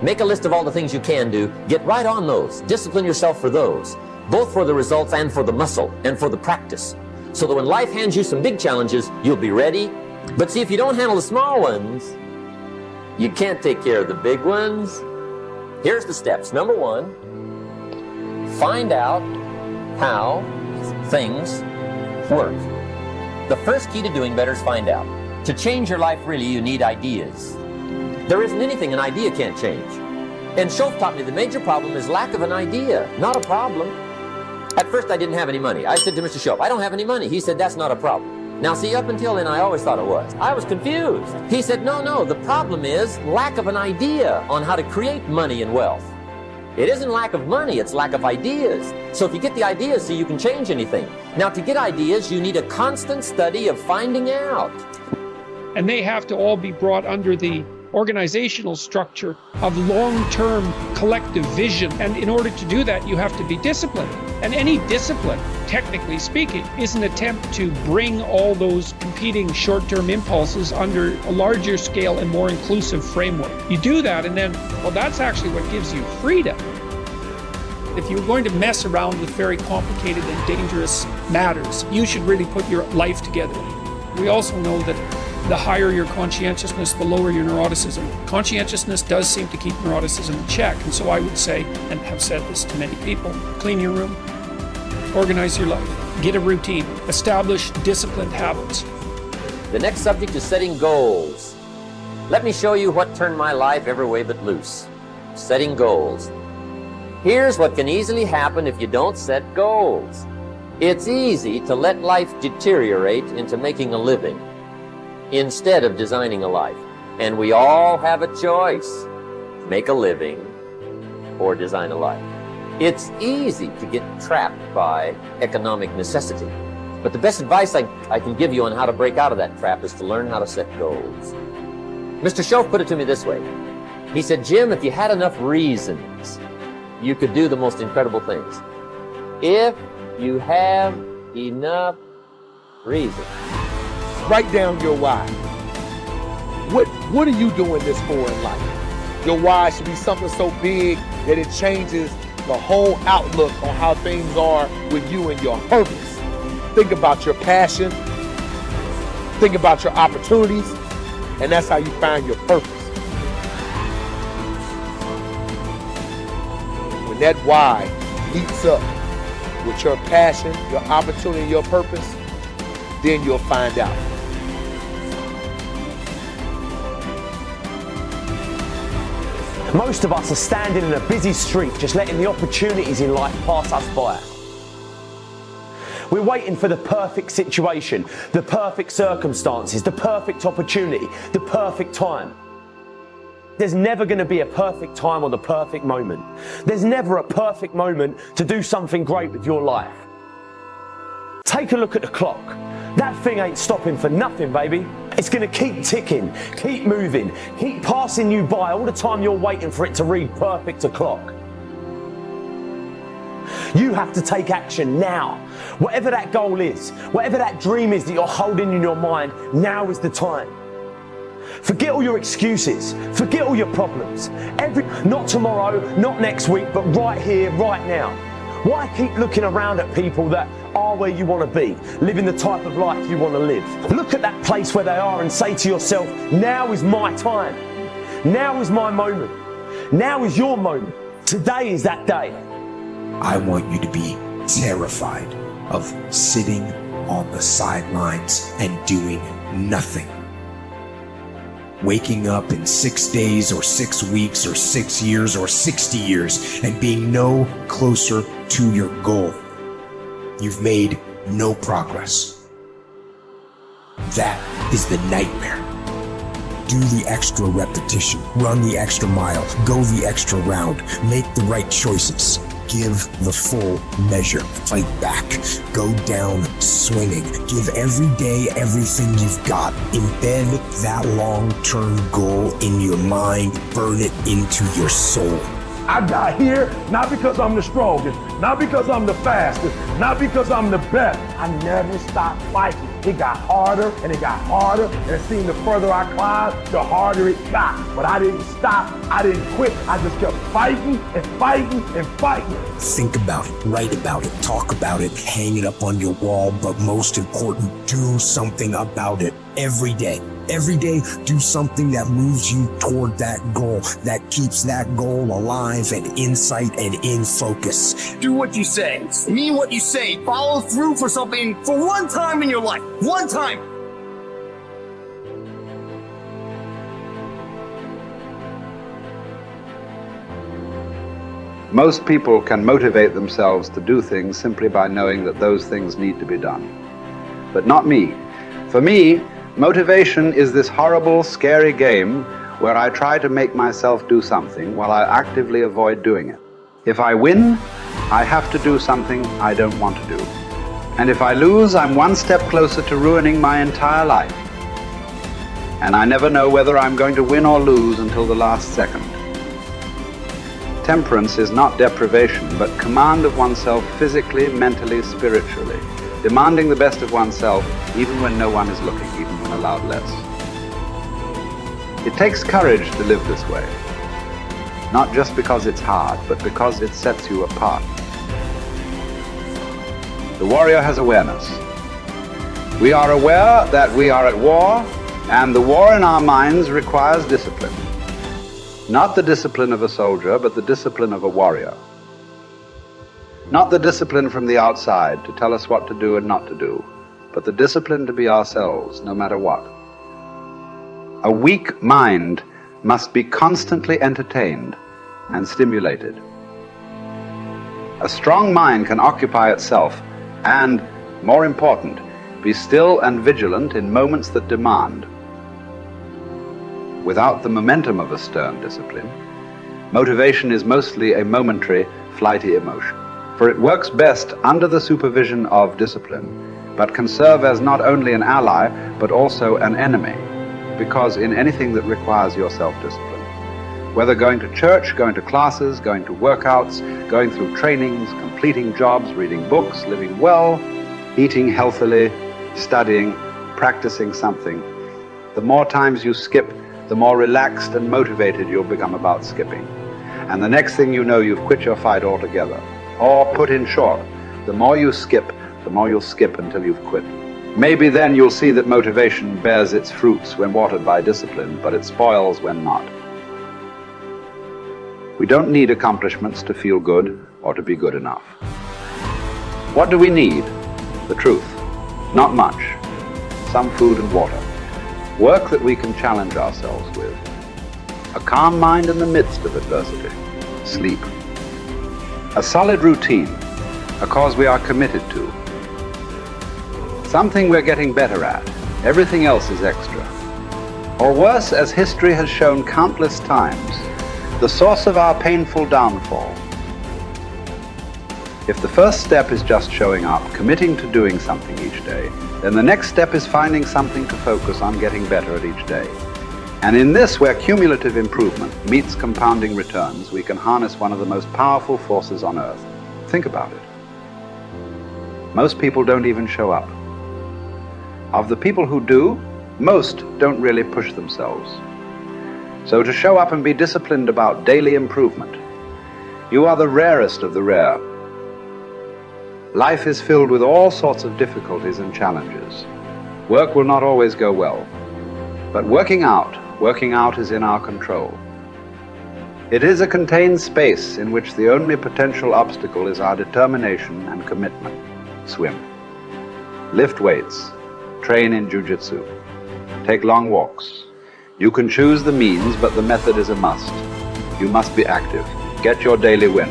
Make a list of all the things you can do. Get right on those. Discipline yourself for those, both for the results and for the muscle and for the practice, so that when life hands you some big challenges, you'll be ready. But see, if you don't handle the small ones, you can't take care of the big ones. Here's the steps. Number one, find out how things work. The first key to doing better is find out. To change your life, really, you need ideas. There isn't anything an idea can't change. And Schoaf taught me the major problem is lack of an idea, not a problem. At first, I didn't have any money. I said to Mr. Schoaf, I don't have any money. He said, that's not a problem. Now, see, up until then, I always thought it was. I was confused. He said, no, the problem is lack of an idea on how to create money and wealth. It isn't lack of money, it's lack of ideas. So if you get the ideas, see, you can change anything. Now, to get ideas, you need a constant study of finding out. And they have to all be brought under the organizational structure of long-term collective vision. And in order to do that, you have to be disciplined. And any discipline, technically speaking, is an attempt to bring all those competing short-term impulses under a larger scale and more inclusive framework. You do that, and then, well, that's actually what gives you freedom. If you're going to mess around with very complicated and dangerous matters, you should really put your life together. We also know that the higher your conscientiousness, the lower your neuroticism. Conscientiousness does seem to keep neuroticism in check. And so I would say, and have said this to many people, clean your room, organize your life, get a routine, establish disciplined habits. The next subject is setting goals. Let me show you what turned my life every way but loose. Setting goals. Here's what can easily happen if you don't set goals. It's easy to let life deteriorate into making a living instead of designing a life. And we all have a choice. Make a living or design a life. It's easy to get trapped by economic necessity. But the best advice I can give you on how to break out of that trap is to learn how to set goals. Mr. Schoaf put it to me this way. He said, Jim, if you had enough reasons, you could do the most incredible things. If you have enough reasons. Write down your why. What are you doing this for in life? Your why should be something so big that it changes the whole outlook on how things are with you and your purpose. Think about your passion. Think about your opportunities. And that's how you find your purpose. When that why meets up with your passion, your opportunity, your purpose, then you'll find out. Most of us are standing in a busy street, just letting the opportunities in life pass us by. We're waiting for the perfect situation, the perfect circumstances, the perfect opportunity, the perfect time. There's never going to be a perfect time or the perfect moment. There's never a perfect moment to do something great with your life. Take a look at the clock. That thing ain't stopping for nothing, baby. It's going to keep ticking, keep moving, keep passing you by all the time you're waiting for it to read perfect o'clock. You have to take action now. Whatever that goal is, whatever that dream is that you're holding in your mind, now is the time. Forget all your excuses. Forget all your problems. Not tomorrow, not next week, but right here, right now. Why keep looking around at people that are where you want to be, living the type of life you want to live? Look at that place where they are and say to yourself, now is my time. Now is my moment. Now is your moment. Today is that day. I want you to be terrified of sitting on the sidelines and doing nothing. Waking up in 6 days or 6 weeks or 6 years or 60 years and being no closer to your goal. You've made no progress. That is the nightmare. Do the extra repetition, run the extra mile, go the extra round, make the right choices. Give the full measure. Fight back. Go down swinging. Give every day everything you've got. Embed that long-term goal in your mind. Burn it into your soul. I got here not because I'm the strongest, not because I'm the fastest, not because I'm the best. I never stopped fighting. It got harder and it got harder, and it seemed the further I climbed, the harder it got. But I didn't stop, I didn't quit. I just kept fighting and fighting and fighting. Think about it, write about it, talk about it, hang it up on your wall, but most important, do something about it every day. Every day, do something that moves you toward that goal, that keeps that goal alive and in sight and in focus. Do what you say, mean what you say, follow through for something for one time in your life. One time. Most people can motivate themselves to do things simply by knowing that those things need to be done. But not me. For me, motivation is this horrible, scary game where I try to make myself do something while I actively avoid doing it. If I win, I have to do something I don't want to do. And if I lose, I'm one step closer to ruining my entire life. And I never know whether I'm going to win or lose until the last second. Temperance is not deprivation, but command of oneself physically, mentally, spiritually. Demanding the best of oneself even when no one is looking, even when allowed less. It takes courage to live this way. Not just because it's hard, but because it sets you apart. The warrior has awareness. We are aware that we are at war, and the war in our minds requires discipline. Not the discipline of a soldier, but the discipline of a warrior. Not the discipline from the outside to tell us what to do and not to do, but the discipline to be ourselves, no matter what. A weak mind must be constantly entertained and stimulated. A strong mind can occupy itself and, more important, be still and vigilant in moments that demand. Without the momentum of a stern discipline, motivation is mostly a momentary, flighty emotion. For it works best under the supervision of discipline, but can serve as not only an ally, but also an enemy, because in anything that requires your self-discipline, whether going to church, going to classes, going to workouts, going through trainings, completing jobs, reading books, living well, eating healthily, studying, practicing something, the more times you skip, the more relaxed and motivated you'll become about skipping. And the next thing you know, you've quit your fight altogether. Or put in short, the more you skip, the more you'll skip until you've quit. Maybe then you'll see that motivation bears its fruits when watered by discipline, but it spoils when not. We don't need accomplishments to feel good or to be good enough. What do we need? The truth. Not much. Some food and water. Work that we can challenge ourselves with. A calm mind in the midst of adversity. Sleep. A solid routine, a cause we are committed to. Something we're getting better at. Everything else is extra. Or worse, as history has shown countless times, the source of our painful downfall. If the first step is just showing up, committing to doing something each day, then the next step is finding something to focus on getting better at each day. And in this, where cumulative improvement meets compounding returns, we can harness one of the most powerful forces on earth. Think about it. Most people don't even show up. Of the people who do, most don't really push themselves. So to show up and be disciplined about daily improvement, you are the rarest of the rare. Life is filled with all sorts of difficulties and challenges. Work will not always go well. But working out is in our control. It is a contained space in which the only potential obstacle is our determination and commitment. Swim. Lift weights. Train in jiu-jitsu. Take long walks. You can choose the means, but the method is a must. You must be active. Get your daily win.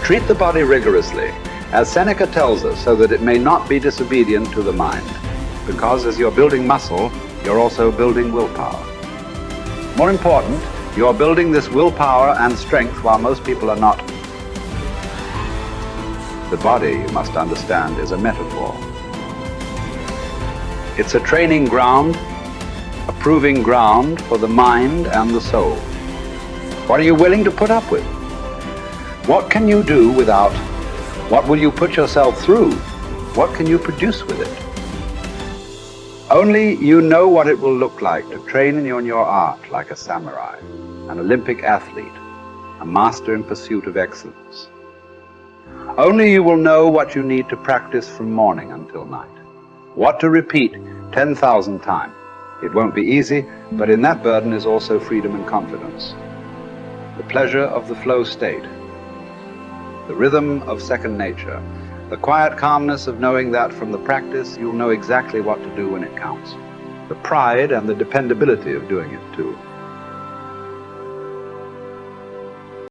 Treat the body rigorously, as Seneca tells us, so that it may not be disobedient to the mind. Because as you're building muscle, you're also building willpower. More important, you're building this willpower and strength while most people are not. The body, you must understand, is a metaphor. It's a training ground, a proving ground for the mind and the soul. What are you willing to put up with? What can you do without? What will you put yourself through? What can you produce with it? Only you know what it will look like to train in your art like a samurai, an Olympic athlete, a master in pursuit of excellence. Only you will know what you need to practice from morning until night, what to repeat 10,000 times. It won't be easy, but in that burden is also freedom and confidence. The pleasure of the flow state, the rhythm of second nature, the quiet calmness of knowing that from the practice you'll know exactly what to do when it counts, the pride and the dependability of doing it too.